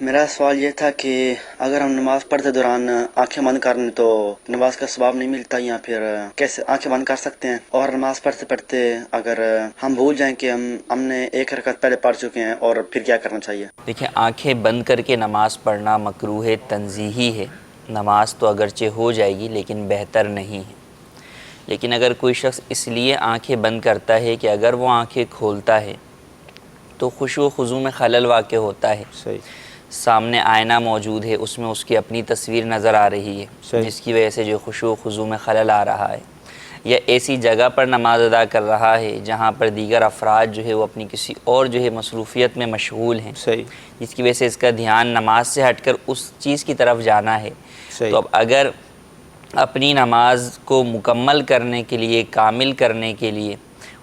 میرا سوال یہ تھا کہ اگر ہم نماز پڑھتے دوران آنکھیں بند کر لیں تو نماز کا ثواب نہیں ملتا، یا پھر کیسے آنکھیں بند کر سکتے ہیں؟ اور نماز پڑھتے پڑھتے اگر ہم بھول جائیں کہ ہم نے ایک رکعت پہلے پڑھ چکے ہیں، اور پھر کیا کرنا چاہیے؟ دیکھیں، آنکھیں بند کر کے نماز پڑھنا مکروہ تنزیہی ہے۔ نماز تو اگرچہ ہو جائے گی لیکن بہتر نہیں ہے۔ لیکن اگر کوئی شخص اس لیے آنکھیں بند کرتا ہے کہ اگر وہ آنکھیں کھولتا ہے تو خشوع و خضوع میں خلل واقع ہوتا ہے۔ صحیح، سامنے آئینہ موجود ہے، اس میں اس کی اپنی تصویر نظر آ رہی ہے، صحیح، جس کی وجہ سے جو خشوع و خضوع میں خلل آ رہا ہے، یا ایسی جگہ پر نماز ادا کر رہا ہے جہاں پر دیگر افراد جو ہے وہ اپنی کسی اور جو ہے مصروفیت میں مشغول ہیں، صحیح، جس کی وجہ سے اس کا دھیان نماز سے ہٹ کر اس چیز کی طرف جانا ہے۔ صحیح، تو اب اگر اپنی نماز کو مکمل کرنے کے لیے، کامل کرنے کے لیے،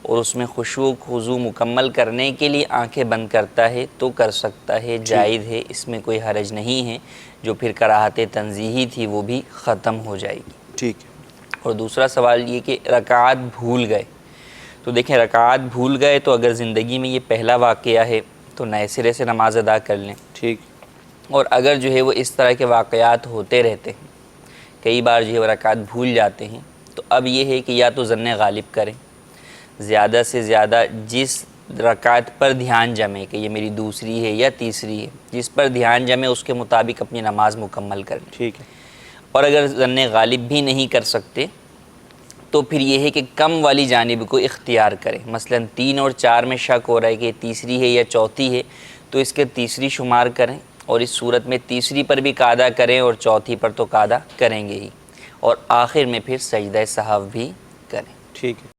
اور اس میں خشوع و خضوع مکمل کرنے کے لیے آنکھیں بند کرتا ہے تو کر سکتا ہے، جائز ہے، اس میں کوئی حرج نہیں ہے۔ جو پھر کراہت تنزیہی تھی وہ بھی ختم ہو جائے گی۔ ٹھیک ہے، اور دوسرا سوال یہ کہ رکعات بھول گئے، تو دیکھیں رکعات بھول گئے تو اگر زندگی میں یہ پہلا واقعہ ہے تو نئے سرے سے نماز ادا کر لیں۔ ٹھیک، اور اگر جو ہے وہ اس طرح کے واقعات ہوتے رہتے ہیں، کئی بار جو ہے وہ رکعات بھول جاتے ہیں، تو اب یہ ہے کہ یا تو ظن غالب کریں، زیادہ سے زیادہ جس رکعت پر دھیان جمے کہ یہ میری دوسری ہے یا تیسری ہے، جس پر دھیان جمے اس کے مطابق اپنی نماز مکمل کر لیں۔ ٹھیک ہے، اور اگر ظن غالب بھی نہیں کر سکتے تو پھر یہ ہے کہ کم والی جانب کو اختیار کریں۔ مثلا 3 اور 4 میں شک ہو رہا ہے کہ تیسری ہے یا چوتھی ہے، تو اس کے تیسری شمار کریں، اور اس صورت میں تیسری پر بھی قاعدہ کریں اور چوتھی پر تو قاعدہ کریں گے ہی، اور آخر میں پھر سجدہ سہو بھی کریں۔ ٹھیک ہے۔